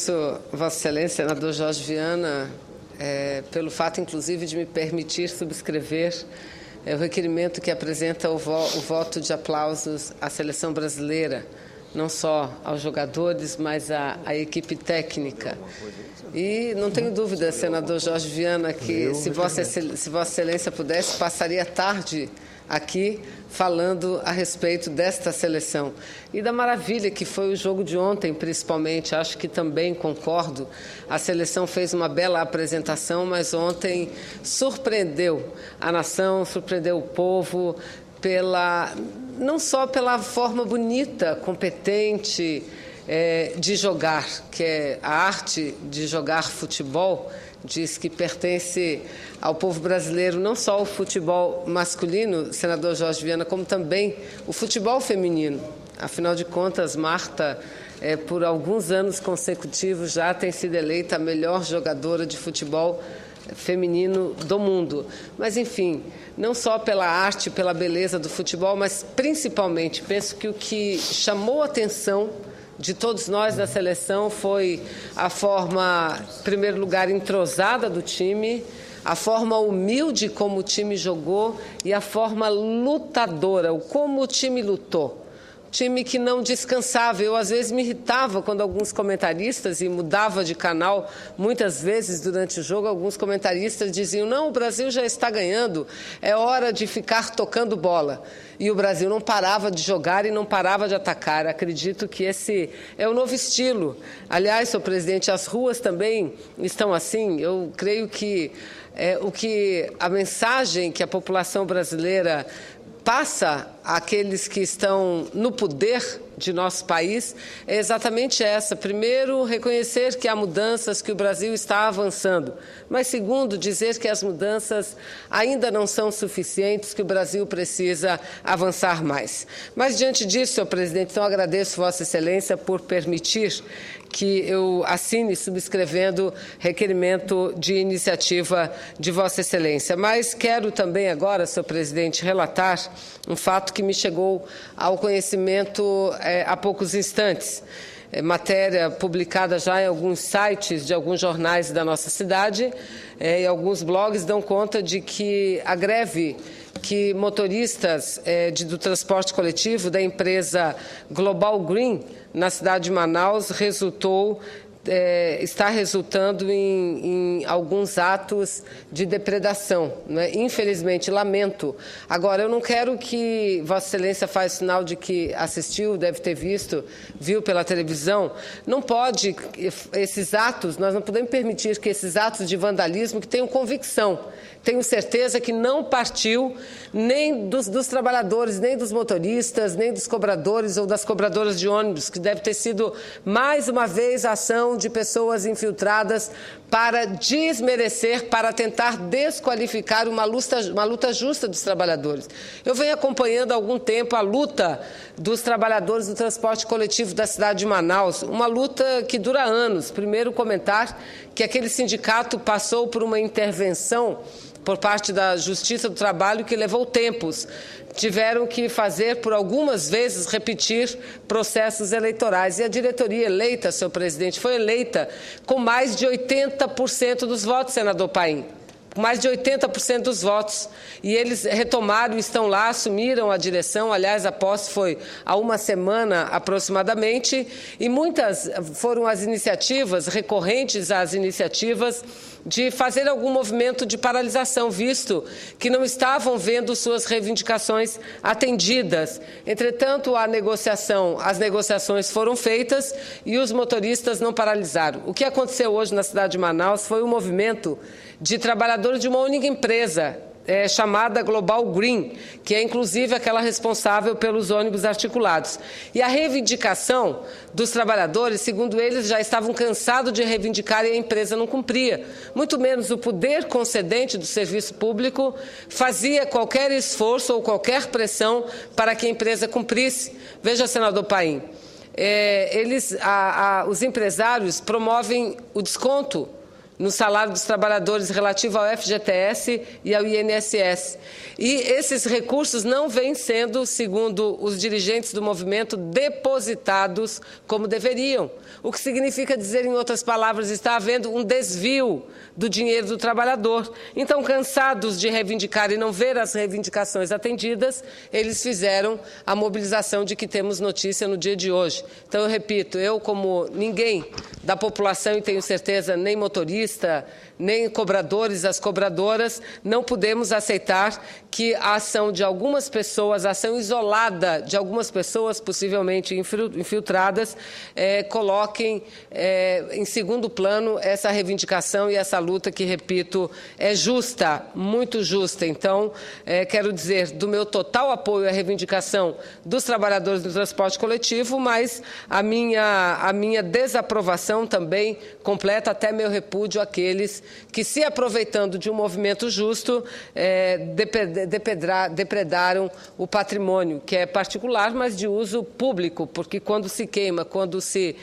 agradeço, Vossa Excelência, senador Jorge Viana, pelo fato, inclusive, de me permitir subscrever o requerimento que apresenta o voto de aplausos à seleção brasileira, não só aos jogadores, mas à equipe técnica. E não tenho dúvida, senador Jorge Viana, que se Vossa Excelência pudesse, passaria a tarde aqui falando a respeito desta seleção. E da maravilha que foi o jogo de ontem, principalmente. Acho que também concordo. A seleção fez uma bela apresentação, mas ontem surpreendeu a nação, surpreendeu o povo, não só pela forma bonita, competente de jogar, que é a arte de jogar futebol, diz que pertence ao povo brasileiro, não só o futebol masculino, senador Jorge Viana, como também o futebol feminino. Afinal de contas, Marta, por alguns anos consecutivos, já tem sido eleita a melhor jogadora de futebol feminino do mundo. Mas, enfim, não só pela arte, pela beleza do futebol, mas principalmente, penso que o que chamou a atenção de todos nós da seleção foi a forma, em primeiro lugar, entrosada do time, a forma humilde como o time jogou e a forma lutadora, como o time lutou. Time que não descansava. Eu, às vezes, me irritava quando alguns comentaristas, e mudava de canal muitas vezes durante o jogo, alguns comentaristas diziam: não, o Brasil já está ganhando, é hora de ficar tocando bola. E o Brasil não parava de jogar e não parava de atacar. Acredito que esse é o novo estilo. Aliás, senhor presidente, as ruas também estão assim. Eu creio que a mensagem que a população brasileira passa àqueles que estão no poder de nosso país é exatamente essa. Primeiro, reconhecer que há mudanças, que o Brasil está avançando. Mas, segundo, dizer que as mudanças ainda não são suficientes, que o Brasil precisa avançar mais. Mas, diante disso, senhor presidente, então agradeço Vossa Excelência por permitir que eu assine subscrevendo requerimento de iniciativa de Vossa Excelência. Mas quero também agora, senhor presidente, relatar um fato que me chegou ao conhecimento há poucos instantes. Matéria publicada já em alguns sites de alguns jornais da nossa cidade, e alguns blogs dão conta de que a greve que motoristas do transporte coletivo da empresa Global Green na cidade de Manaus está resultando em alguns atos de depredação, né? Infelizmente, lamento. Agora, eu não quero que Vossa Excelência faça sinal de que assistiu, deve ter viu pela televisão. Não pode, esses atos, nós não podemos permitir que esses atos de vandalismo que tenham convicção. Tenho certeza que não partiu nem dos trabalhadores, nem dos motoristas, nem dos cobradores ou das cobradoras de ônibus, que deve ter sido, mais uma vez, a ação de pessoas infiltradas para desmerecer, para tentar desqualificar uma luta justa dos trabalhadores. Eu venho acompanhando há algum tempo a luta dos trabalhadores do transporte coletivo da cidade de Manaus, uma luta que dura anos. Primeiro, comentar que aquele sindicato passou por uma intervenção por parte da Justiça do Trabalho que levou tempos. Tiveram que fazer, por algumas vezes, repetir processos eleitorais. E a diretoria eleita, senhor presidente, foi eleita com mais de 80% dos votos, senador Paim. Mais de 80% dos votos. E eles retomaram, estão lá, assumiram a direção. Aliás, a posse foi há uma semana aproximadamente. E muitas foram as iniciativas, recorrentes às iniciativas, de fazer algum movimento de paralisação, visto que não estavam vendo suas reivindicações atendidas. Entretanto, as negociações foram feitas e os motoristas não paralisaram. O que aconteceu hoje na cidade de Manaus foi um movimento de trabalhadores de uma única empresa, chamada Global Green, que é inclusive aquela responsável pelos ônibus articulados. E a reivindicação dos trabalhadores, segundo eles, já estavam cansados de reivindicar e a empresa não cumpria. Muito menos o poder concedente do serviço público fazia qualquer esforço ou qualquer pressão para que a empresa cumprisse. Veja, senador Paim, os empresários promovem o desconto no salário dos trabalhadores relativo ao FGTS e ao INSS. E esses recursos não vêm sendo, segundo os dirigentes do movimento, depositados como deveriam. O que significa dizer, em outras palavras, está havendo um desvio do dinheiro do trabalhador. Então, cansados de reivindicar e não ver as reivindicações atendidas, eles fizeram a mobilização de que temos notícia no dia de hoje. Então, eu repito, eu, como ninguém da população, e tenho certeza nem motorista, nem cobradores, as cobradoras, não podemos aceitar que a ação de algumas pessoas, a ação isolada de algumas pessoas, possivelmente infiltradas, coloquem em segundo plano essa reivindicação e essa luta que, repito, é justa, muito justa. Então, quero dizer do meu total apoio à reivindicação dos trabalhadores do transporte coletivo, mas a minha desaprovação também completa até meu repúdio àqueles que, se aproveitando de um movimento justo, depredaram o patrimônio, que é particular, mas de uso público, porque quando se queima, quando se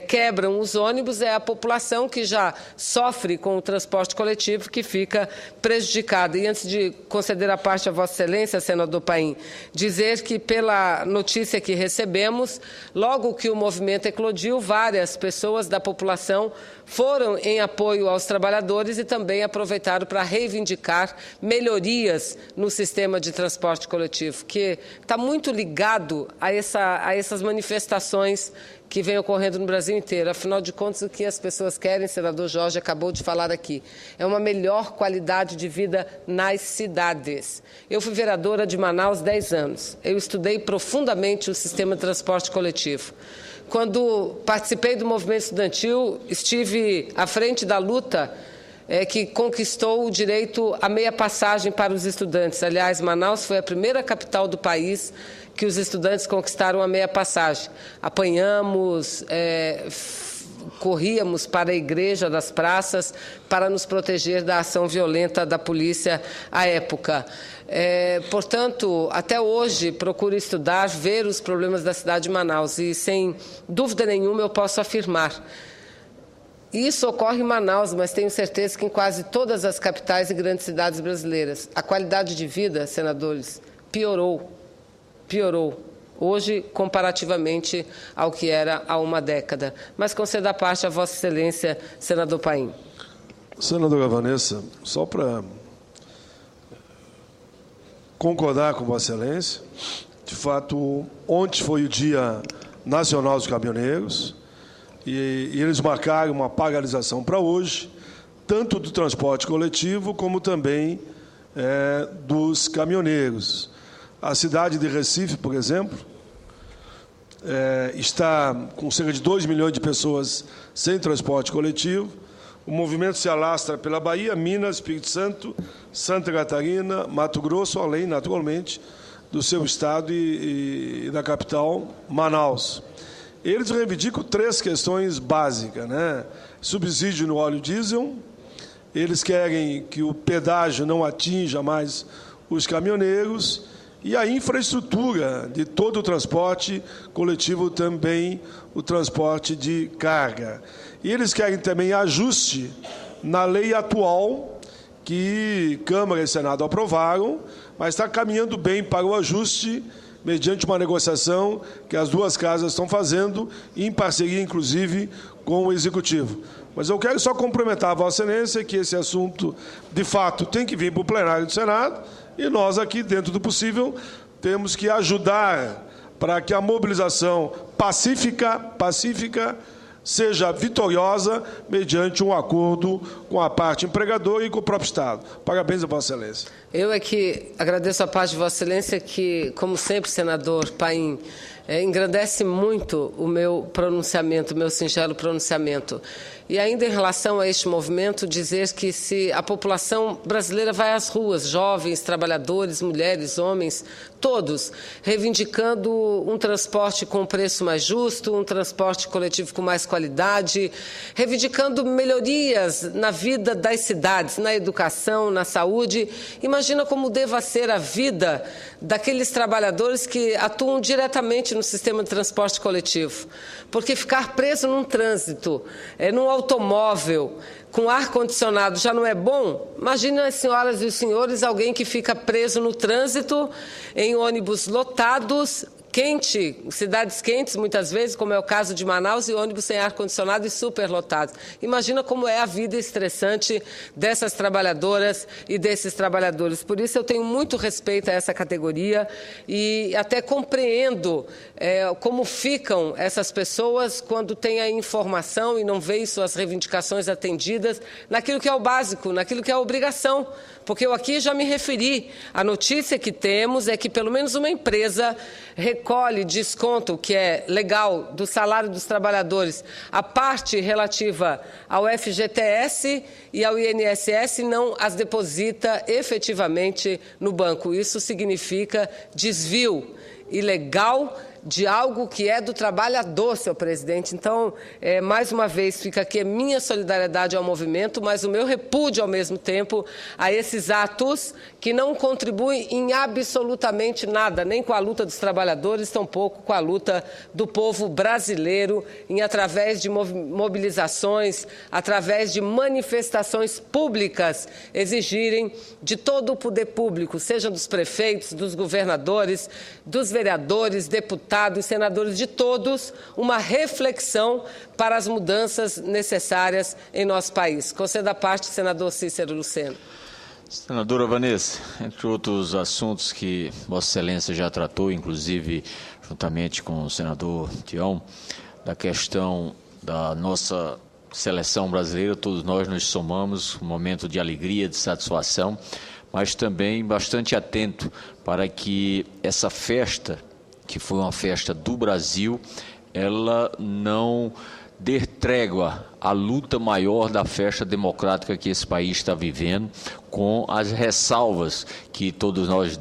quebram os ônibus, é a população que já sofre com o transporte coletivo que fica prejudicada. E antes de conceder a parte a Vossa Excelência, senador Paim, dizer que, pela notícia que recebemos, logo que o movimento eclodiu, várias pessoas da população foram em apoio aos trabalhadores e também aproveitaram para reivindicar melhorias no sistema de transporte coletivo, que está muito ligado a essas manifestações que vem ocorrendo no Brasil inteiro. Afinal de contas, o que as pessoas querem, o senador Jorge acabou de falar aqui, é uma melhor qualidade de vida nas cidades. Eu fui vereadora de Manaus 10 anos. Eu estudei profundamente o sistema de transporte coletivo. Quando participei do movimento estudantil, estive à frente da luta que conquistou o direito à meia passagem para os estudantes. Aliás, Manaus foi a primeira capital do país que os estudantes conquistaram a meia passagem. Apanhamos, corríamos para a igreja das praças para nos proteger da ação violenta da polícia à época. Portanto, até hoje procuro estudar, ver os problemas da cidade de Manaus e, sem dúvida nenhuma, eu posso afirmar. Isso ocorre em Manaus, mas tenho certeza que em quase todas as capitais e grandes cidades brasileiras. A qualidade de vida, senadores, piorou. Hoje, comparativamente ao que era há uma década. Mas conceda a parte a Vossa Excelência, senador Paim. Senadora Vanessa, só para concordar com Vossa Excelência, de fato, ontem foi o Dia Nacional dos Caminhoneiros e eles marcaram uma paralisação para hoje, tanto do transporte coletivo como também dos caminhoneiros. A cidade de Recife, por exemplo, está com cerca de 2 milhões de pessoas sem transporte coletivo. O movimento se alastra pela Bahia, Minas, Espírito Santo, Santa Catarina, Mato Grosso, além, naturalmente, do seu estado e da capital, Manaus. Eles reivindicam 3 questões básicas, né? Subsídio no óleo diesel, eles querem que o pedágio não atinja mais os caminhoneiros e a infraestrutura de todo o transporte coletivo, também o transporte de carga. E eles querem também ajuste na lei atual, que Câmara e Senado aprovaram, mas está caminhando bem para o ajuste, mediante uma negociação que as duas casas estão fazendo, em parceria, inclusive, com o Executivo. Mas eu quero só cumprimentar a Vossa Excelência que esse assunto, de fato, tem que vir para o plenário do Senado, e nós aqui, dentro do possível, temos que ajudar para que a mobilização pacífica seja vitoriosa mediante um acordo com a parte empregadora e com o próprio Estado. Parabéns a Vossa Excelência. Eu é que agradeço a parte de Vossa Excelência que, como sempre, senador Paim, engrandece muito o meu pronunciamento, o meu singelo pronunciamento. E ainda em relação a este movimento, dizer que se a população brasileira vai às ruas, jovens, trabalhadores, mulheres, homens, todos, reivindicando um transporte com preço mais justo, um transporte coletivo com mais qualidade, reivindicando melhorias na vida das cidades, na educação, na saúde. Imagina como deva ser a vida daqueles trabalhadores que atuam diretamente no sistema de transporte coletivo, porque ficar preso num trânsito, num automóvel, com ar-condicionado já não é bom? Imagina, as senhoras e os senhores, alguém que fica preso no trânsito, em ônibus lotados, quente, cidades quentes muitas vezes, como é o caso de Manaus, e ônibus sem ar-condicionado e superlotados. Imagina como é a vida estressante dessas trabalhadoras e desses trabalhadores. Por isso eu tenho muito respeito a essa categoria e até compreendo como ficam essas pessoas quando têm a informação e não veem suas reivindicações atendidas naquilo que é o básico, naquilo que é a obrigação. Porque eu aqui já me referi, a notícia que temos é que pelo menos uma empresa recolhe desconto, que é legal, do salário dos trabalhadores, a parte relativa ao FGTS e ao INSS não as deposita efetivamente no banco. Isso significa desvio ilegal de algo que é do trabalhador, senhor presidente. Então, mais uma vez, fica aqui a minha solidariedade ao movimento, mas o meu repúdio, ao mesmo tempo, a esses atos que não contribuem em absolutamente nada, nem com a luta dos trabalhadores, tampouco com a luta do povo brasileiro, através de mobilizações, através de manifestações públicas, exigirem de todo o poder público, seja dos prefeitos, dos governadores, dos vereadores, deputados, senadores, de todos, uma reflexão para as mudanças necessárias em nosso país. Conceda a parte, senador Cícero Lucena. Senadora Vanessa, entre outros assuntos que Vossa Excelência já tratou, inclusive juntamente com o senador Tião, da questão da nossa seleção brasileira, todos nós nos somamos, um momento de alegria, de satisfação, mas também bastante atento para que essa festa, que foi uma festa do Brasil, ela não dê trégua à luta maior da festa democrática que esse país está vivendo, com as ressalvas que todos nós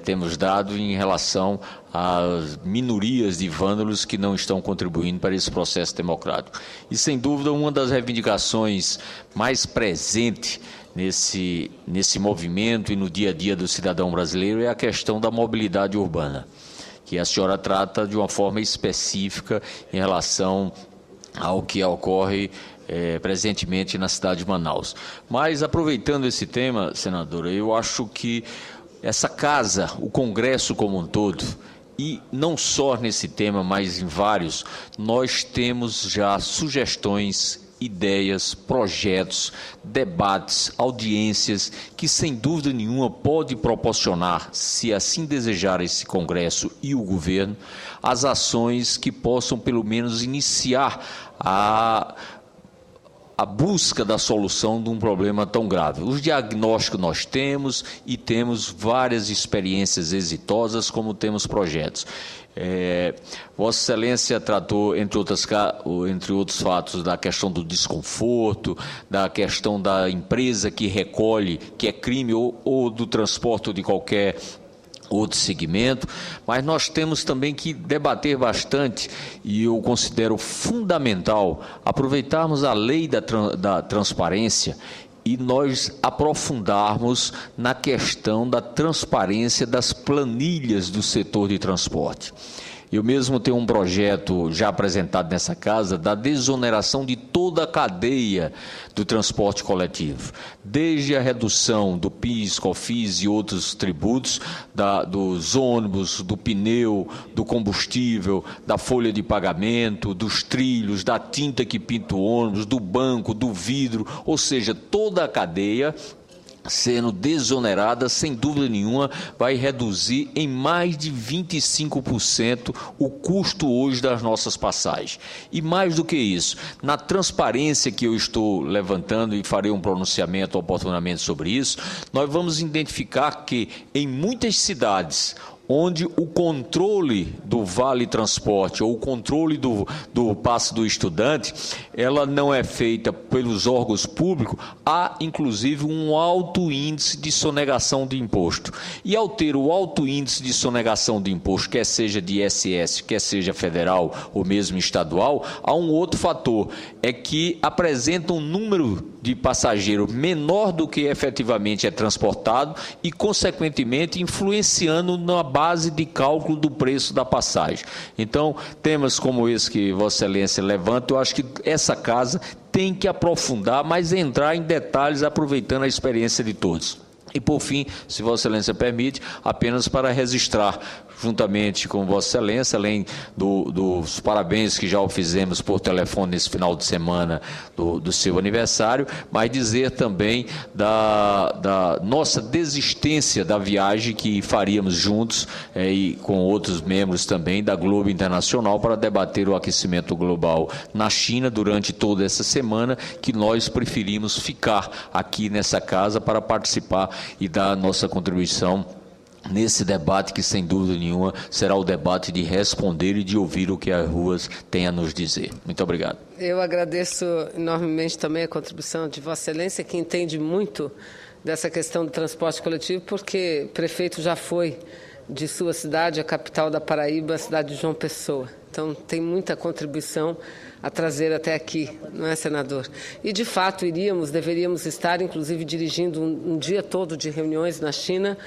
temos dado em relação às minorias de vândalos que não estão contribuindo para esse processo democrático. E, sem dúvida, uma das reivindicações mais presentes nesse movimento e no dia a dia do cidadão brasileiro é a questão da mobilidade urbana, que a senhora trata de uma forma específica em relação ao que ocorre presentemente na cidade de Manaus. Mas, aproveitando esse tema, senadora, eu acho que essa casa, o Congresso como um todo, e não só nesse tema, mas em vários, nós temos já sugestões, ideias, projetos, debates, audiências que, sem dúvida nenhuma, pode proporcionar, se assim desejar esse Congresso e o governo, as ações que possam, pelo menos, iniciar a busca da solução de um problema tão grave. Os diagnósticos nós temos e temos várias experiências exitosas, como temos projetos. Vossa Excelência tratou, entre outros fatos, da questão do desconforto, da questão da empresa que recolhe, que é crime, ou do transporte de qualquer outro segmento, mas nós temos também que debater bastante, e eu considero fundamental aproveitarmos a lei da transparência e nós aprofundarmos na questão da transparência das planilhas do setor de transporte. Eu mesmo tenho um projeto já apresentado nessa casa da desoneração de toda a cadeia do transporte coletivo, desde a redução do PIS, COFINS e outros tributos, dos ônibus, do pneu, do combustível, da folha de pagamento, dos trilhos, da tinta que pinta o ônibus, do banco, do vidro, ou seja, toda a cadeia sendo desonerada, sem dúvida nenhuma, vai reduzir em mais de 25% o custo hoje das nossas passagens. E mais do que isso, na transparência que eu estou levantando e farei um pronunciamento oportunamente sobre isso, nós vamos identificar que em muitas cidades onde o controle do Vale Transporte ou o controle do passe do estudante, ela não é feita pelos órgãos públicos, há inclusive um alto índice de sonegação de imposto. E ao ter o alto índice de sonegação de imposto, quer seja de ISS, quer seja federal ou mesmo estadual, há um outro fator, é que apresenta um número de passageiro menor do que efetivamente é transportado e, consequentemente, influenciando na baixa base de cálculo do preço da passagem. Então, temas como esse que Vossa Excelência levanta, eu acho que essa casa tem que aprofundar, mas entrar em detalhes, aproveitando a experiência de todos. E, por fim, se Vossa Excelência permite, apenas para registrar, juntamente com Vossa Excelência, além dos parabéns que já o fizemos por telefone nesse final de semana do seu aniversário, mas dizer também da nossa desistência da viagem que faríamos juntos e com outros membros também da Globo Internacional para debater o aquecimento global na China durante toda essa semana, que nós preferimos ficar aqui nessa casa para participar e dar a nossa contribuição nesse debate que, sem dúvida nenhuma, será o debate de responder e de ouvir o que as ruas têm a nos dizer. Muito obrigado. Eu agradeço enormemente também a contribuição de Vossa Excelência, que entende muito dessa questão do transporte coletivo, porque prefeito já foi de sua cidade, a capital da Paraíba, a cidade de João Pessoa. Então, tem muita contribuição a trazer até aqui, não é, senador? E, de fato, deveríamos estar, inclusive, dirigindo um dia todo de reuniões na China,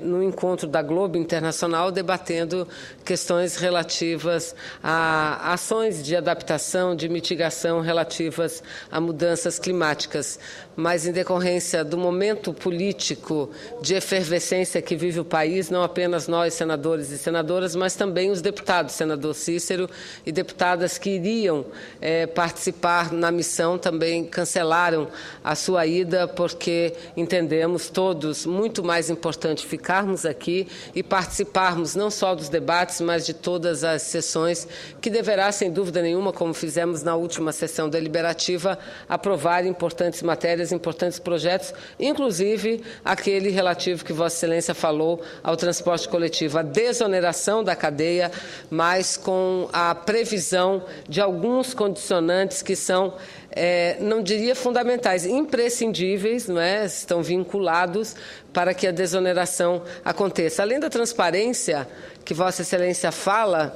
no encontro da Globo Internacional, debatendo questões relativas a ações de adaptação, de mitigação relativas a mudanças climáticas. Mas, em decorrência do momento político de efervescência que vive o país, não apenas nós, senadores e senadoras, mas também os deputados, senador Cícero, e deputadas que iriam participar na missão também cancelaram a sua ida, porque entendemos todos muito mais importante ficarmos aqui e participarmos não só dos debates, mas de todas as sessões, que deverá, sem dúvida nenhuma, como fizemos na última sessão deliberativa, aprovar importantes matérias, importantes projetos, inclusive aquele relativo que Vossa Excelência falou ao transporte coletivo, a desoneração da cadeia, mas com a previsão de alguns condicionantes que são, não diria fundamentais, imprescindíveis, não é? Estão vinculados para que a desoneração aconteça. Além da transparência que Vossa Excelência fala,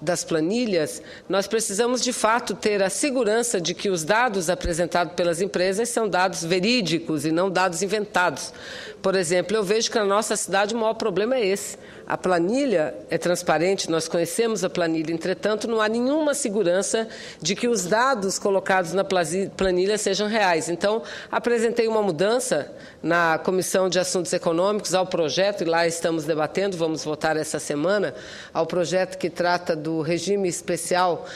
das planilhas, nós precisamos, de fato, ter a segurança de que os dados apresentados pelas empresas são dados verídicos e não dados inventados. Por exemplo, eu vejo que na nossa cidade o maior problema é esse. A planilha é transparente, nós conhecemos a planilha, entretanto, não há nenhuma segurança de que os dados colocados na planilha sejam reais. Então, apresentei uma mudança na Comissão de Assuntos Econômicos ao projeto, e lá estamos debatendo, vamos votar essa semana, ao projeto que trata do regime especial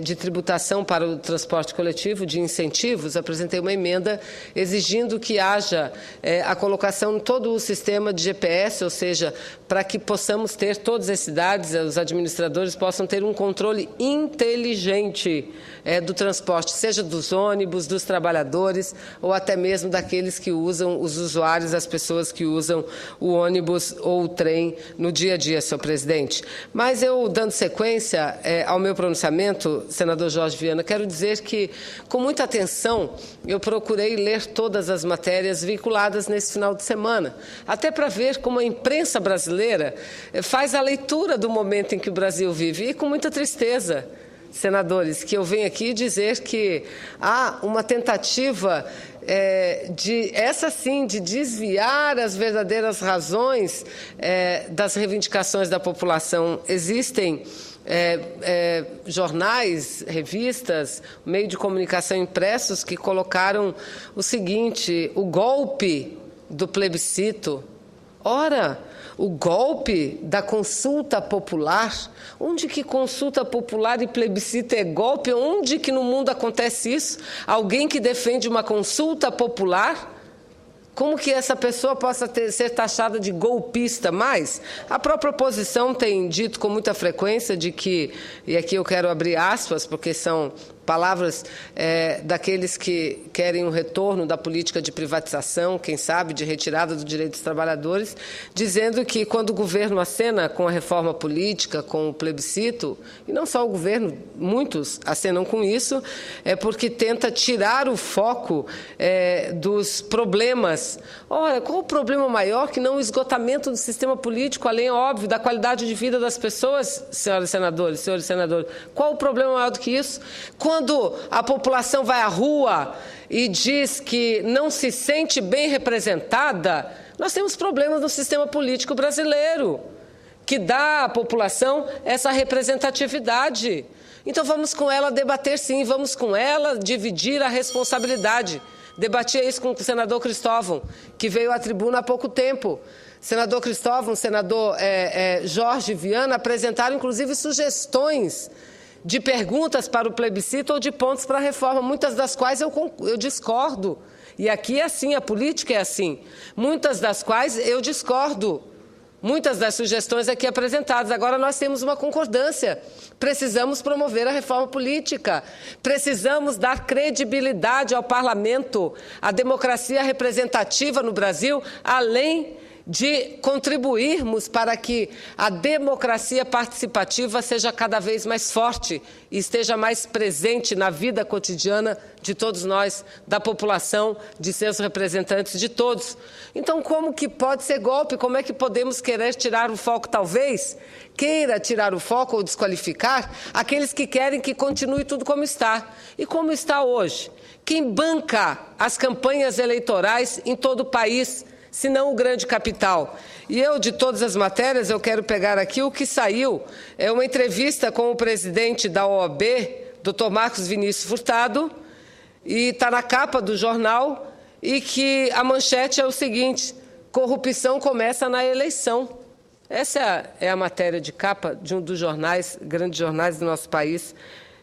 de tributação para o transporte coletivo, de incentivos. Apresentei uma emenda exigindo que haja a colocação em todo o sistema de GPS, ou seja, para que possamos ter, todas as cidades, os administradores possam ter um controle inteligente do transporte, seja dos ônibus, dos trabalhadores, ou até mesmo daqueles que usam, os usuários, as pessoas que usam o ônibus ou o trem no dia a dia, senhor presidente. Mas eu, dando sequência ao meu pronunciamento, senador Jorge Viana, quero dizer que, com muita atenção, eu procurei ler todas as matérias vinculadas nesse final de semana, até para ver como a imprensa brasileira faz a leitura do momento em que o Brasil vive, e com muita tristeza, senadores, que eu venho aqui dizer que há uma tentativa de desviar as verdadeiras razões das reivindicações da população. Existem jornais, revistas, meio de comunicação impressos que colocaram o seguinte: o golpe do plebiscito. Ora, o golpe da consulta popular, onde que consulta popular e plebiscito é golpe? Onde que no mundo acontece isso? Alguém que defende uma consulta popular, como que essa pessoa possa ser taxada de golpista? Mas a própria oposição tem dito com muita frequência de que, e aqui eu quero abrir aspas, porque são palavras daqueles que querem um retorno da política de privatização, quem sabe, de retirada do direito dos trabalhadores, dizendo que quando o governo acena com a reforma política, com o plebiscito, e não só o governo, muitos acenam com isso, é porque tenta tirar o foco dos problemas. Ora, qual o problema maior que não o esgotamento do sistema político, além, óbvio, da qualidade de vida das pessoas, senhoras e senadores, senhores senadores? Qual o problema maior do que isso? Quando a população vai à rua e diz que não se sente bem representada, Nós temos problemas no sistema político brasileiro, que dá à população essa representatividade. Então vamos com ela debater, sim, vamos com ela dividir a responsabilidade. Debati isso com o senador Cristóvão, que veio à tribuna há pouco tempo. Senador Cristóvão, senador Jorge Viana apresentaram, inclusive, sugestões de perguntas para o plebiscito ou de pontos para a reforma, muitas das quais eu discordo. E aqui é assim, a política é assim. Muitas das quais eu discordo. Muitas das sugestões aqui apresentadas. Agora nós temos uma concordância. Precisamos promover a reforma política. Precisamos dar credibilidade ao parlamento, à democracia representativa no Brasil, além de contribuirmos para que a democracia participativa seja cada vez mais forte e esteja mais presente na vida cotidiana de todos nós, da população, de seus representantes, de todos. Então, como que pode ser golpe? Como é que podemos querer tirar o foco, talvez? Queira tirar o foco ou desqualificar aqueles que querem que continue tudo como está. E como está hoje? Quem banca as campanhas eleitorais em todo o país, se não o grande capital? E eu, de todas as matérias, eu quero pegar aqui o que saiu. É uma entrevista com o presidente da OAB, Dr. Marcos Vinícius Furtado, e está na capa do jornal, e que a manchete é o seguinte: corrupção começa na eleição. Essa é a matéria de capa de um dos jornais, grandes jornais do nosso país.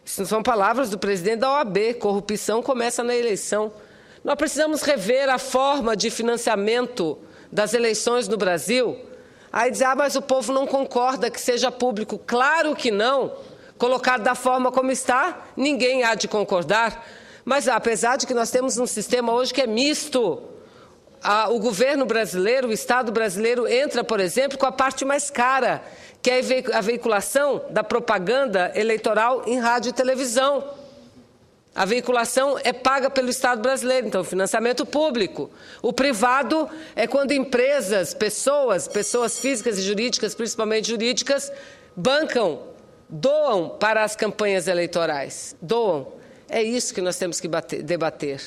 Isso são palavras do presidente da OAB: corrupção começa na eleição. Nós precisamos rever a forma de financiamento das eleições no Brasil. Aí dizer, mas o povo não concorda que seja público. Claro que não. Colocado da forma como está, ninguém há de concordar. Mas apesar de que nós temos um sistema hoje que é misto, o governo brasileiro, o Estado brasileiro entra, por exemplo, com a parte mais cara, que é a veiculação da propaganda eleitoral em rádio e televisão. A veiculação é paga pelo Estado brasileiro, então financiamento público. O privado é quando empresas, pessoas físicas e jurídicas, principalmente jurídicas, bancam, doam para as campanhas eleitorais. Doam. É isso que nós temos que debater.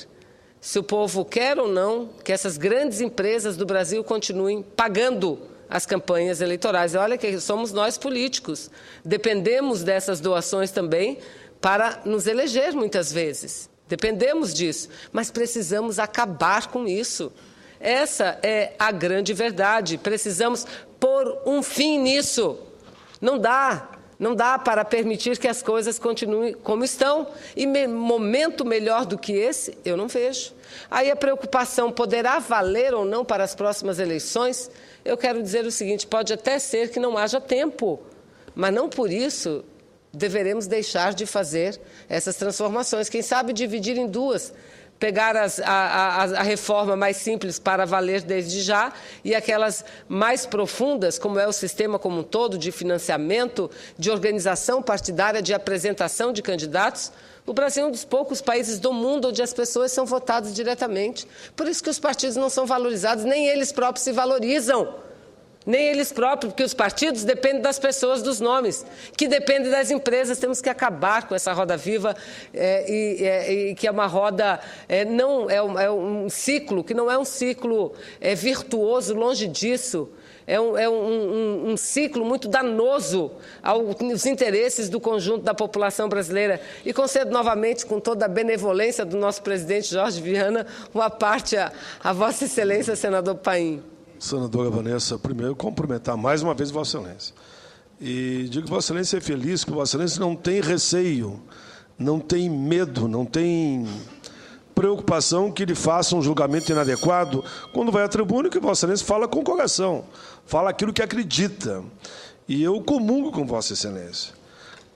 Se o povo quer ou não que essas grandes empresas do Brasil continuem pagando as campanhas eleitorais. E olha que somos nós políticos. Dependemos dessas doações também para nos eleger muitas vezes. Dependemos disso, mas precisamos acabar com isso. Essa é a grande verdade. Precisamos pôr um fim nisso. Não dá para permitir que as coisas continuem como estão. E momento melhor do que esse, eu não vejo. Aí a preocupação poderá valer ou não para as próximas eleições? Eu quero dizer o seguinte: pode até ser que não haja tempo, mas não por isso deveremos deixar de fazer essas transformações. Quem sabe dividir em duas, pegar a reforma mais simples para valer desde já e aquelas mais profundas, como é o sistema como um todo, de financiamento, de organização partidária, de apresentação de candidatos. O Brasil é um dos poucos países do mundo onde as pessoas são votadas diretamente. Por isso que os partidos não são valorizados, nem eles próprios se valorizam. Nem eles próprios, porque os partidos dependem das pessoas, dos nomes, que dependem das empresas. Temos que acabar com essa roda viva, que é uma roda, não é um ciclo, que não é um ciclo virtuoso, longe disso. É um ciclo muito danoso aos interesses do conjunto da população brasileira. E concedo novamente, com toda a benevolência do nosso presidente Jorge Viana, uma parte a Vossa Excelência, senador Paim. Senadora Vanessa, primeiro cumprimentar mais uma vez Vossa Excelência. E digo que Vossa Excelência é feliz, que Vossa Excelência não tem receio, não tem medo, não tem preocupação que lhe faça um julgamento inadequado quando vai à tribuna, que Vossa Excelência fala com o coração, fala aquilo que acredita. E eu comungo com Vossa Excelência.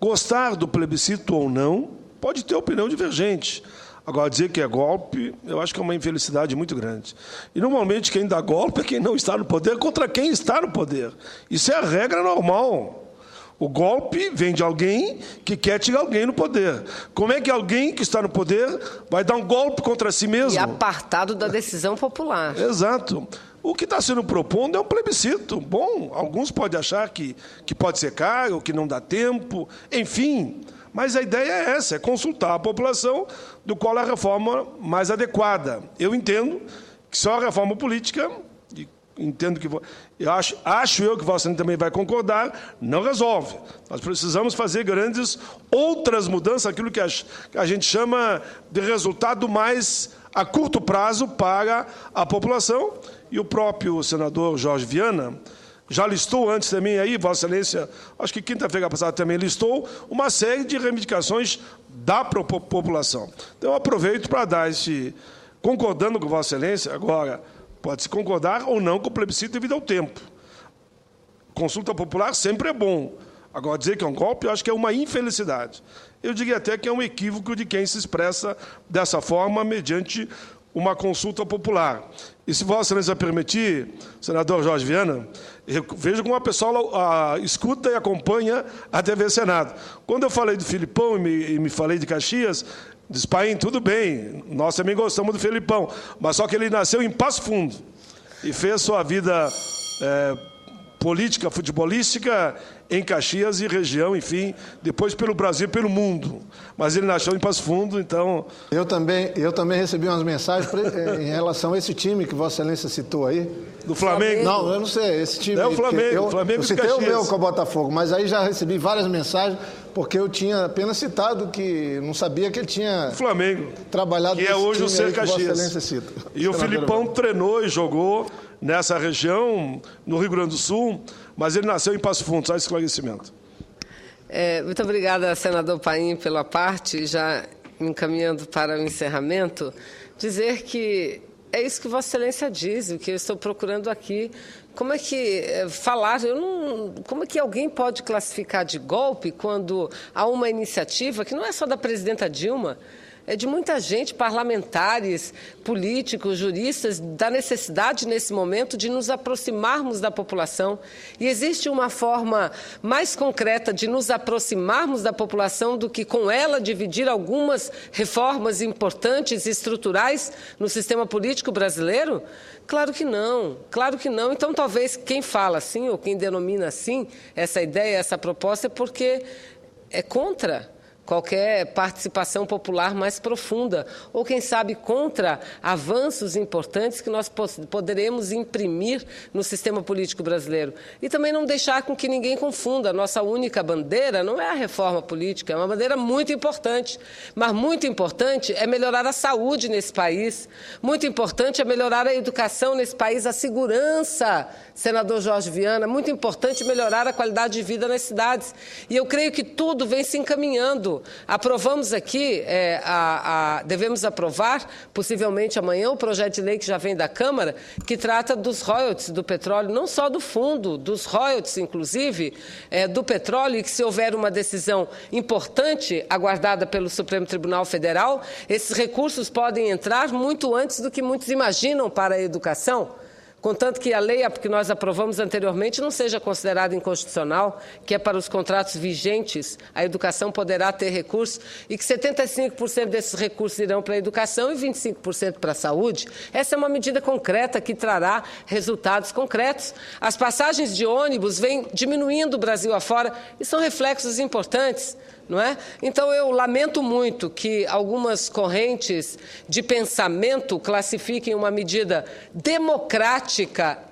Gostar do plebiscito ou não, pode ter opinião divergente. Agora, dizer que é golpe, eu acho que é uma infelicidade muito grande. E, normalmente, quem dá golpe é quem não está no poder contra quem está no poder. Isso é a regra normal. O golpe vem de alguém que quer tirar alguém no poder. Como é que alguém que está no poder vai dar um golpe contra si mesmo? E apartado da decisão popular. Exato. O que está sendo proposto é um plebiscito. Bom, alguns podem achar que pode ser caro, que não dá tempo, enfim. Mas a ideia é essa, é consultar a população do qual é a reforma mais adequada. Eu entendo que só a reforma política, e entendo que... Acho eu que Vossa Excelência também vai concordar, não resolve. Nós precisamos fazer outras mudanças, aquilo que a gente chama de resultado mais a curto prazo para a população. E o próprio senador Jorge Viana já listou antes também, aí, Vossa Excelência, acho que quinta-feira passada também listou, uma série de reivindicações da população. Então, eu aproveito para dar concordando com Vossa Excelência, agora, pode-se concordar ou não com o plebiscito devido ao tempo. Consulta popular sempre é bom. Agora, dizer que é um golpe, eu acho que é uma infelicidade. Eu diria até que é um equívoco de quem se expressa dessa forma mediante uma consulta popular. E se Vossa Excelência permitir, senador Jorge Viana, eu vejo como a pessoa escuta e acompanha a TV Senado. Quando eu falei do Filipão e me falei de Caxias, diz, pai, tudo bem, nós também gostamos do Felipão, mas só que ele nasceu em Passo Fundo e fez sua vida política, futebolística em Caxias e região, enfim, depois pelo Brasil e pelo mundo. Mas ele nasceu em Passo Fundo, então... Eu também recebi umas mensagens em relação a esse time que Vossa Excelência citou aí. Do Flamengo? Não, eu não sei, esse time... É o Flamengo, eu citei o meu com o Botafogo, mas aí já recebi várias mensagens, porque eu tinha apenas citado que não sabia que ele tinha trabalhado nesse time hoje o Ser Caxias. Que Vossa Excelência cita. E o Filipão treinou e jogou nessa região, no Rio Grande do Sul, mas ele nasceu em Passo Fundo, só esclarecimento. Muito obrigada, senador Paim, pela parte, já encaminhando para o encerramento, dizer que é isso que Vossa Excelência diz, o que eu estou procurando aqui. Como é que como é que alguém pode classificar de golpe quando há uma iniciativa que não é só da presidenta Dilma, é de muita gente, parlamentares, políticos, juristas, da necessidade, nesse momento, de nos aproximarmos da população. E existe uma forma mais concreta de nos aproximarmos da população do que, com ela, dividir algumas reformas importantes e estruturais no sistema político brasileiro? Claro que não, claro que não. Então, talvez quem fala assim, ou quem denomina assim, essa ideia, essa proposta, é porque é contra qualquer participação popular mais profunda, ou, quem sabe, contra avanços importantes que nós poderemos imprimir no sistema político brasileiro. E também não deixar com que ninguém confunda. A nossa única bandeira não é a reforma política, é uma bandeira muito importante, mas muito importante é melhorar a saúde nesse país, muito importante é melhorar a educação nesse país, a segurança, senador Jorge Viana, muito importante melhorar a qualidade de vida nas cidades. E eu creio que tudo vem se encaminhando. Aprovamos aqui, devemos aprovar, possivelmente amanhã, o projeto de lei que já vem da Câmara, que trata dos royalties do petróleo, não só do fundo, dos royalties, inclusive, do petróleo, e que, se houver uma decisão importante aguardada pelo Supremo Tribunal Federal, esses recursos podem entrar muito antes do que muitos imaginam para a educação. Contanto que a lei que nós aprovamos anteriormente não seja considerada inconstitucional, que é para os contratos vigentes, a educação poderá ter recursos, e que 75% desses recursos irão para a educação e 25% para a saúde. Essa é uma medida concreta que trará resultados concretos. As passagens de ônibus vêm diminuindo o Brasil afora e são reflexos importantes, não é? Então, eu lamento muito que algumas correntes de pensamento classifiquem uma medida democrática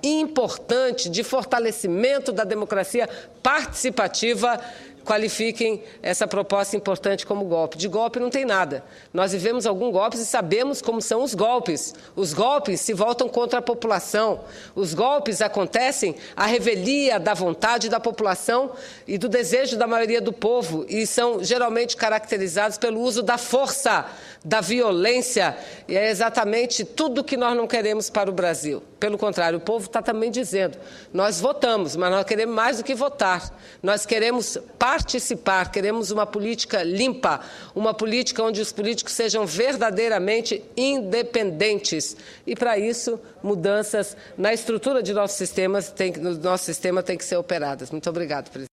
e importante de fortalecimento da democracia participativa, qualifiquem essa proposta importante como golpe. De golpe não tem nada. Nós vivemos alguns golpes e sabemos como são os golpes. Os golpes se voltam contra a população. Os golpes acontecem à revelia da vontade da população e do desejo da maioria do povo, e são geralmente caracterizados pelo uso da força, da violência, e é exatamente tudo que nós não queremos para o Brasil. Pelo contrário, o povo está também dizendo, nós votamos, mas nós queremos mais do que votar. Nós queremos participar, queremos uma política limpa, uma política onde os políticos sejam verdadeiramente independentes. E, para isso, mudanças na estrutura de nosso sistema têm que ser operadas. Muito obrigado, presidente.